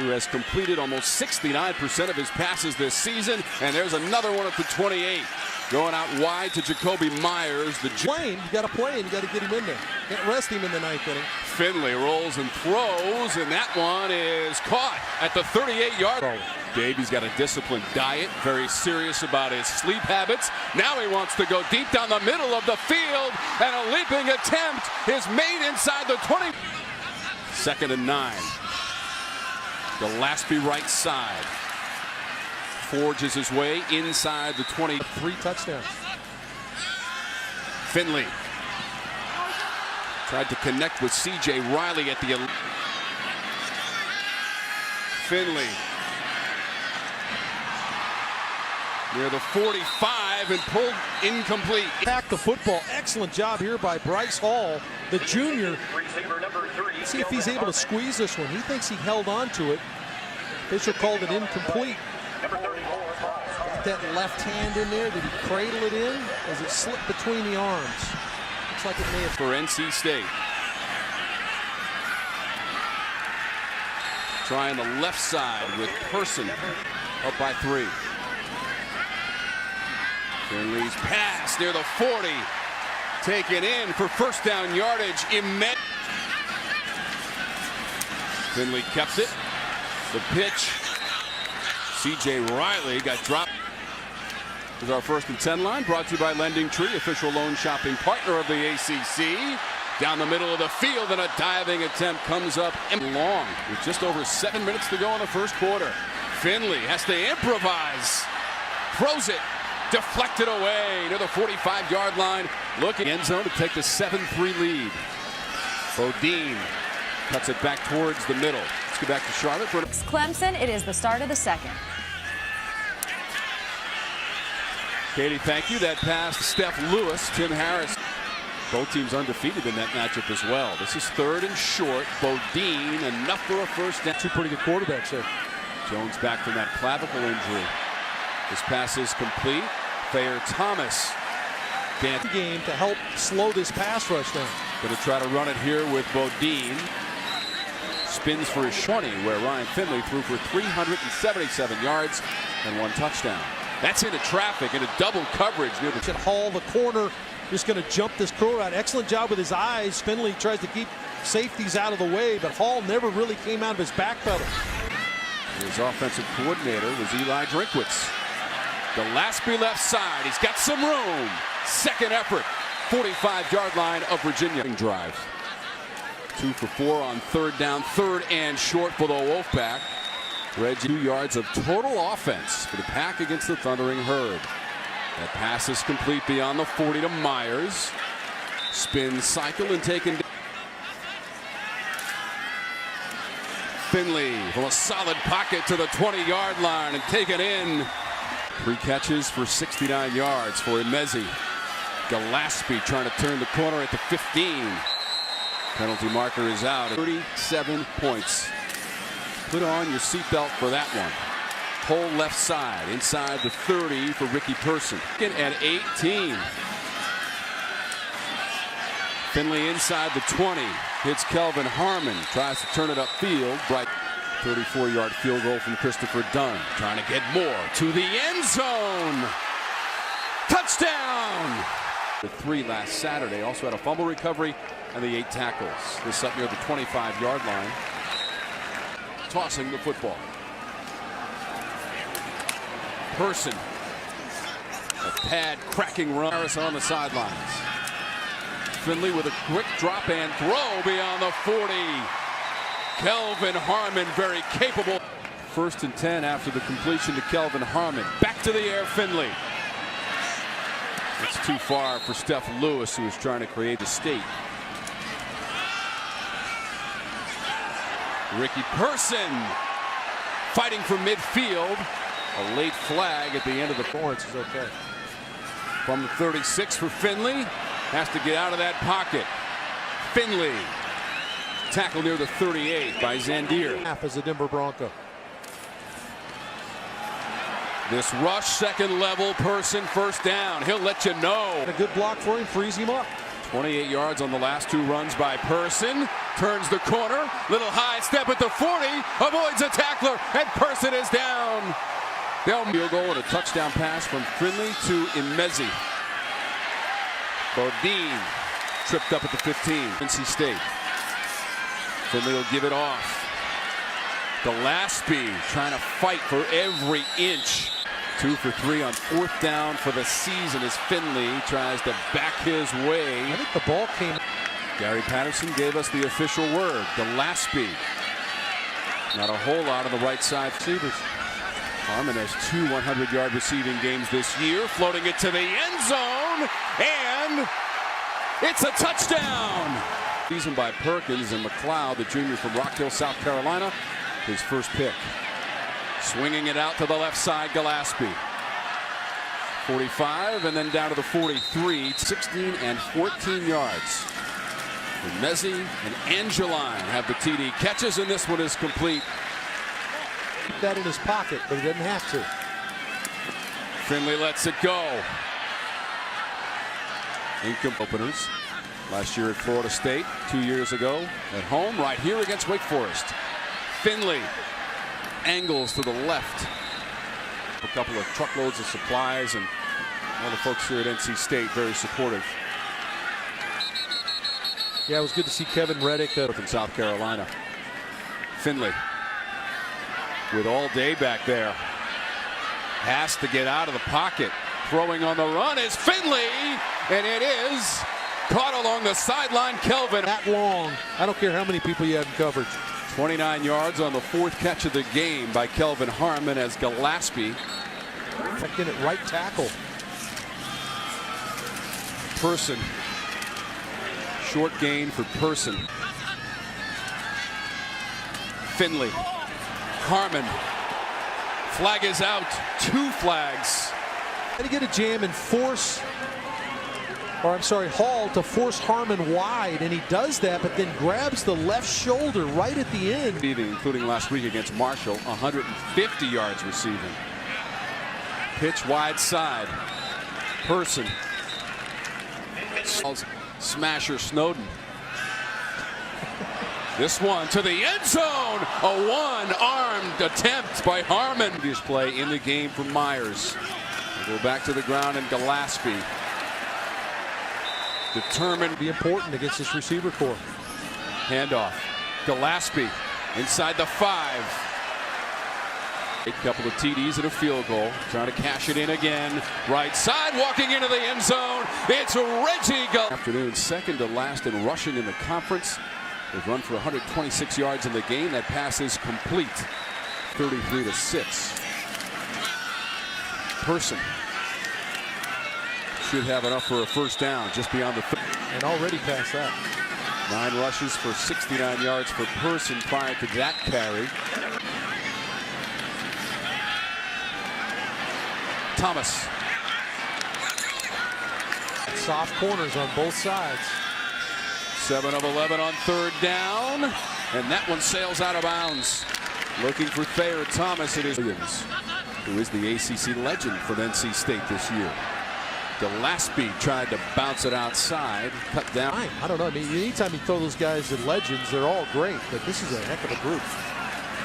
who has completed almost 69% of his passes this season. And there's another one at the 28. Going out wide to Jacoby Myers. You got to play him. You got to get him in there. Can't rest him in the ninth inning. Finley rolls and throws, and that one is caught at the 38-yard line. Davey's got a disciplined diet, very serious about his sleep habits. Now he wants to go deep down the middle of the field, and a leaping attempt is made inside the 20. 2nd and 9. Gillespie right side. Forges his way inside the 20. 3 touchdowns. Finley tried to connect with C.J. Riley at the. Finley near the 45 and pulled incomplete. Back the football. Excellent job here by Bryce Hall, the junior. Let's see if he's able to squeeze this one. He thinks he held on to it. Fisher called it incomplete. Got that left hand in there. Did he cradle it in? As it slipped between the arms? Looks like it may have. For NC State. Trying the left side with Person up by 3. Finley's pass near the 40. Taken in for first down yardage. Finley kept it. The pitch. C.J. Riley got dropped. This is our 1st and 10 line, brought to you by Lending Tree, official loan shopping partner of the ACC. Down the middle of the field, and a diving attempt comes up long with just over 7 minutes to go in the first quarter. Finley has to improvise. Throws it. Deflected away near the 45-yard line. Looking end zone to take the 7-3 lead. Bodine cuts it back towards the middle. Let's go back to Charlotte for Clemson. It is the start of the 2nd. Katie, thank you. That pass to Steph Lewis, Tim Harris. Both teams undefeated in that matchup as well. This is 3rd and short. Bodine enough for a first down. 2 pretty good quarterbacks there. Jones back from that clavicle injury. This pass is complete. Thayer Thomas. Game to help slow this pass rush down. Going to try to run it here with Bodine. Spins for his 20, where Ryan Finley threw for 377 yards and 1 touchdown. That's into traffic, into double coverage near the. Hall, the corner, just going to jump this throw out. Excellent job with his eyes. Finley tries to keep safeties out of the way, but Hall never really came out of his back pedal. His offensive coordinator was Eli Drinkwitz. Gillespie left side. He's got some room. 2nd effort. 45-yard line of Virginia. Drive. 2 for 4 on 3rd down. 3rd and short for the Wolfpack. Reggie 2 yards of total offense for the Pack against the Thundering Herd. That pass is complete beyond the 40 to Myers. Spin cycle and taken. Finley from a solid pocket to the 20-yard line and taken in. 3 catches for 69 yards for Emezi. Gillespie trying to turn the corner at the 15. Penalty marker is out. 37 points. Put on your seatbelt for that one. Whole left side inside the 30 for Ricky Person. At 18. Finley inside the 20. Hits Kelvin Harmon. Tries to turn it upfield. Bright 34-yard field goal from Christopher Dunn. Trying to get more to the end zone. Touchdown! The 3 last Saturday. Also had a fumble recovery and the 8 tackles. This up near the 25-yard line. Tossing the football. Person. A pad cracking run. Harris on the sidelines. Finley with a quick drop and throw beyond the 40. Kelvin Harmon very capable. 1st and 10 after the completion to Kelvin Harmon. Back to the air, Finley. It's too far for Steph Lewis, who is trying to create a state. Ricky Person fighting for midfield. A late flag at the end of the points is okay. From the 36 for Finley. Has to get out of that pocket. Finley. Tackle near the 38 by Zandier. Half as a Denver Bronco. This rush, 2nd level. Person first down. He'll let you know. A good block for him. Frees him up. 28 yards on the last 2 runs by Person. Turns the corner. Little high step at the 40. Avoids a tackler. And Person is down. Field goal and a touchdown pass from Finley to Imezi. Bodine tripped up at the 15. NC State. Finley will give it off. Gillespie trying to fight for every inch. 2 for 3 on 4th down for the season as Finley tries to back his way. I think the ball came. Gary Patterson gave us the official word. Gillespie. Not a whole lot on the right side. Receivers. Harmon has 2 100-yard receiving games this year. Floating it to the end zone. And it's a touchdown. Season by Perkins and McLeod, the junior from Rock Hill, South Carolina. His first pick. Swinging it out to the left side, Gillespie. 45 and then down to the 43. 16 and 14 yards. Imezi and Angeline have the TD catches, and this one is complete. Keep that in his pocket, but he doesn't have to. Finley lets it go. Income openers. Last year at Florida State, 2 years ago at home, right here against Wake Forest. Finley angles to the left. A couple of truckloads of supplies, and all the folks here at NC State very supportive. Yeah, it was good to see Kevin Reddick From South Carolina. Finley with all day back there. Has to get out of the pocket. Throwing on the run is Finley, and it is caught along the sideline. Kelvin. that long. I don't care how many people you have in coverage. 29 yards on the 4th catch of the game by Kelvin Harmon as Gillespie. Second at right tackle. Person. Short gain for Person. Finley. Harmon. Flag is out. 2 flags. Try to get a jam and force, or I'm sorry, Hall to force Harmon wide, and he does that, but then grabs the left shoulder right at the end. Including last week against Marshall, 150 yards receiving. Pitch wide side. Person. Smasher Snowden. This one to the end zone. A one-armed attempt by Harmon. Previous play in the game for Myers. We'll go back to the ground, and Gillespie. Determined. Be important against this receiver core. Handoff. Gillespie inside the 5. A couple of TDs and a field goal. Trying to cash it in again. Right side, walking into the end zone. It's Reggie Gillespie. Afternoon, second to last in rushing in the conference. They've run for 126 yards in the game. That pass is complete. 33-6. Person should have enough for a first down just beyond the. And already past that. 9 rushes for 69 yards for Person prior to that carry. Thomas. Soft corners on both sides. 7 of 11 on 3rd down. And that one sails out of bounds. Looking for Thayer Thomas. It is Williams, who is the ACC legend for NC State this year. Gillespie tried to bounce it outside. Cut down. I don't know. I mean, anytime you throw those guys at legends, they're all great. But this is a heck of a group.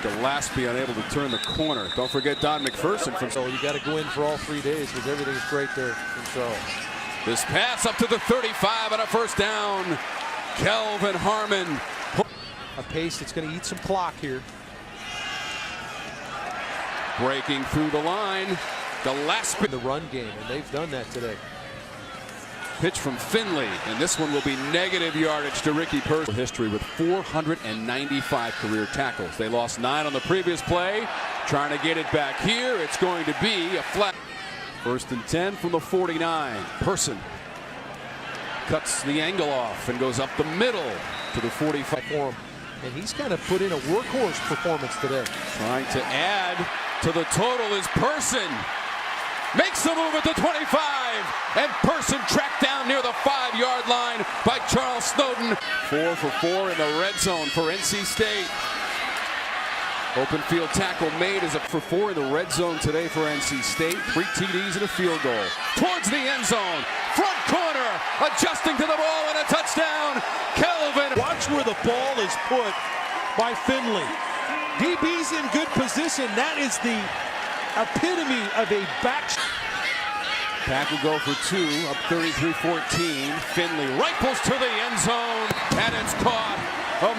Gillespie unable to turn the corner. Don't forget Don McPherson from. So you got to go in for all 3 days because everything's great there. So this pass up to the 35 and a first down. Kelvin Harmon. A pace that's going to eat some clock here. Breaking through the line. Gillespie. The run game, and they've done that today. Pitch from Finley, and this one will be negative yardage to Ricky Person. History with 495 career tackles. They lost 9 on the previous play. Trying to get it back here. It's going to be a flat. 1st and 10 from the 49. Person cuts the angle off and goes up the middle to the 45 for him. And he's kind of put in a workhorse performance today. Trying to add to the total is Person. Makes the move at the 25, and Person tracked down near the 5-yard line by Charles Snowden. 4 for 4 in the red zone for NC State. Open field tackle made as a for 4 in the red zone today for NC State. 3 TDs and a field goal. Towards the end zone. front corner, adjusting to the ball and a touchdown. Kelvin. Watch where the ball is put by Finley. DB's in good position. That is the epitome of a back. Pack will go for 2, up 33-14. Finley rifles to the end zone, and it's caught. A